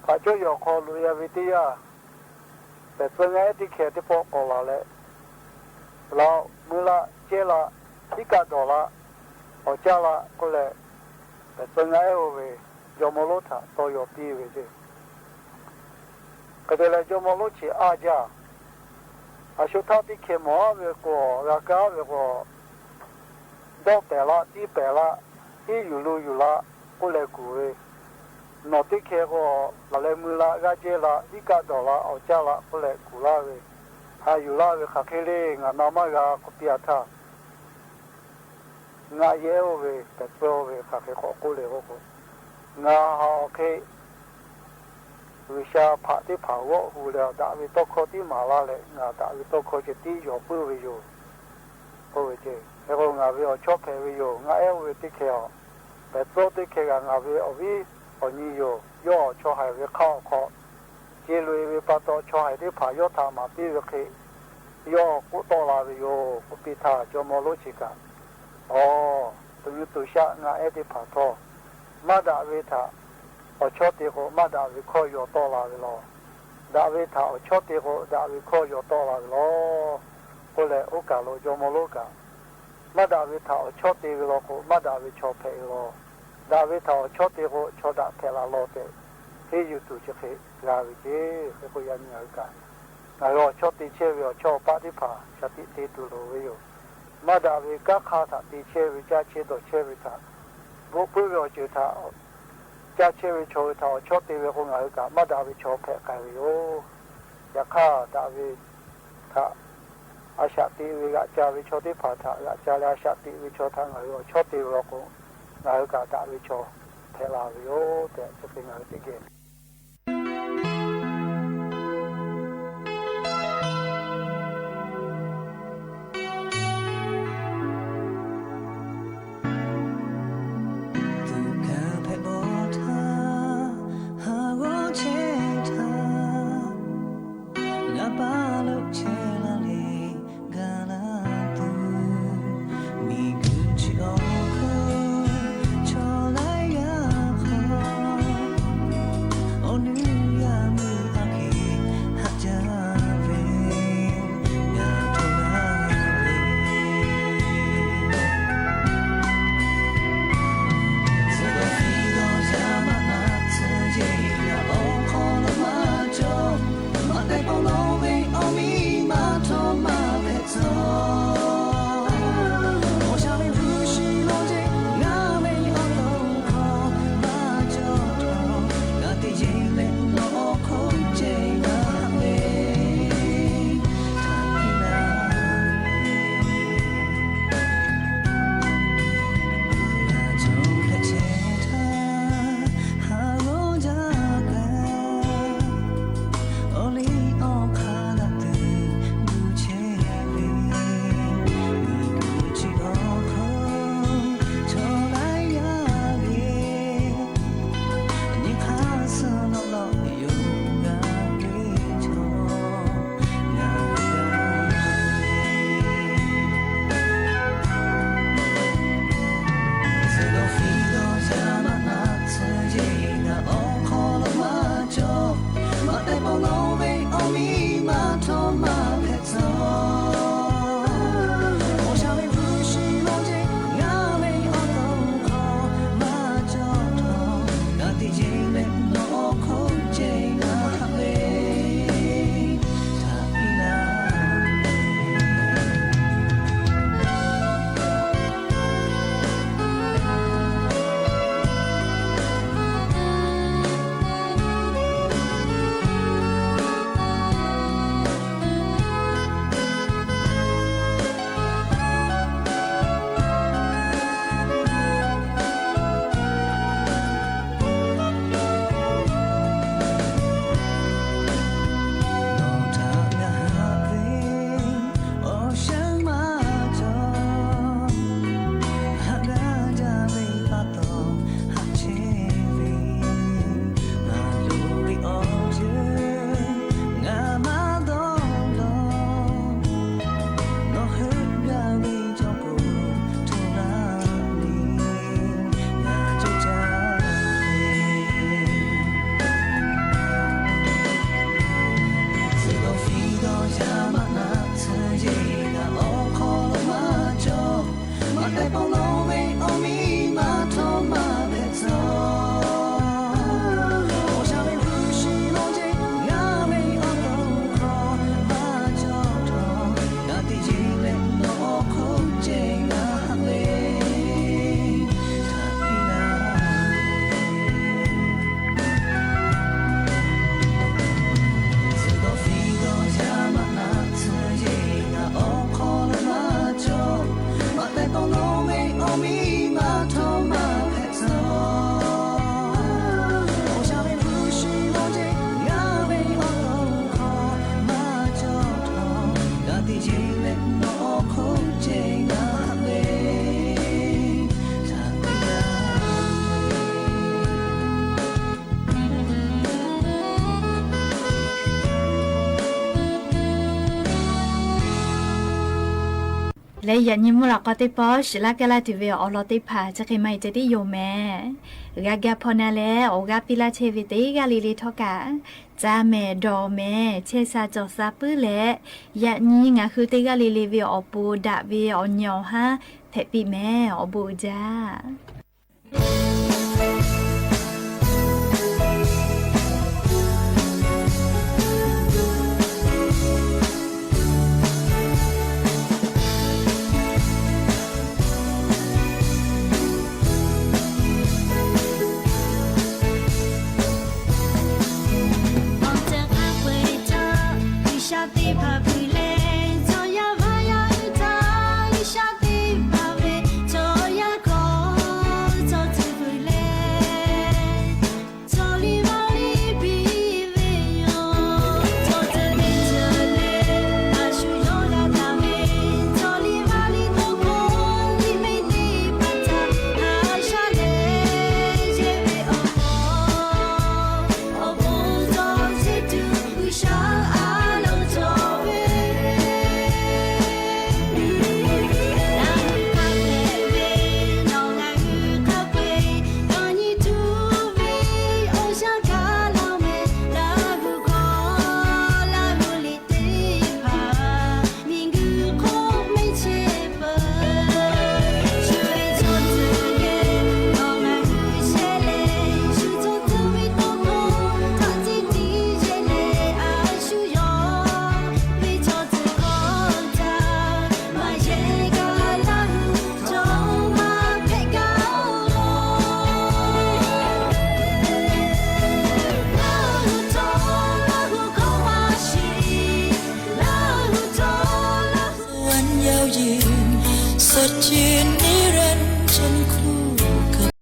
phải cho nhiều khó lô ya về tí à để cho ngay tí kia tí bỏ có là lại là mưa là chế là tí cả đồ là ở cha là có lẽ để cho ngay về cho mồ lô thà tôi có pi về chứ cái đấy là cho mồ lô chỉ à cha số thà tí kia mỏ về của ra cá về của đó bẻ la tí bẻ la tí dù la có lẽ của về nó tí kia của là lấy mưa la ra chế la tí cả đồ la ở cha la có lẽ của la về hay dù la về khắc khe lê ngà nà mà ra có bia thà ngà dễ về để cho về khắc khe khó có lẽ có ngà họ khe vì sao phá tí phá võ hù lẽ đã vì tôi khó tí mà la lẽ ngà đã vì tôi khó chỉ tí dò bự về dò có về chứ cái con ngà về ở chóp khe về dò ngà eo về tí khe họ để cho tí khe ngà về ở vì ở nhiều dò cho hai về khao khó chỉ lùi về bắt đầu cho hai tí phá dò thà mà tí về khe dò cũng to là về dò cũng bị thà cho mò lô chỉ cả từ xa ngà eo tí phá thọ mà đã về thà ở chỗ thì họ mà đã bị khơi gió to là rồi đã về thảo chỗ thì họ đã bị khơi gió to là rồi có lẽ ở cả lối cho mồ lô cả mà đã về thảo chỗ thì họ mà đã bị cho phê rồi đã về thảo chỗ thì họ cho đã phê là lo thế khi yêu tu chỉ khi ra về chứ cái cô anh nhớ cả rồi chỗ thì chơi về chỗ ba đi phá sẽ thì tu rồi rồi mà đã về các khá thà thì chơi về cha chơi đồ chơi về thà bố bố về chơi thà cha chơi với chơi thảo chót thì về không ngờ cả mà đã bị chó phệ cái rồi ya kha đã bị thà asha thì về gã cha với chó thì phá thà gã cha là asha thì với chó thằng rồi chót thì về không ngờ cả đã bị chó phệ là rồi để cho cái ngờ cái kia และยันยิมุลก็ติปอชลากะลาติเวอลอติพาจะเคไม่จะได้โยแม่กะกะพอนาแลโอกาปิลาเชวิเตกาลิลิทอกาจาแม่ดอแม่เชซาจอซาปื้อและยันยิงะคือเตกาลิลิเวอปูดะเวอญอฮะเทปิแม่อบูจ้า地盘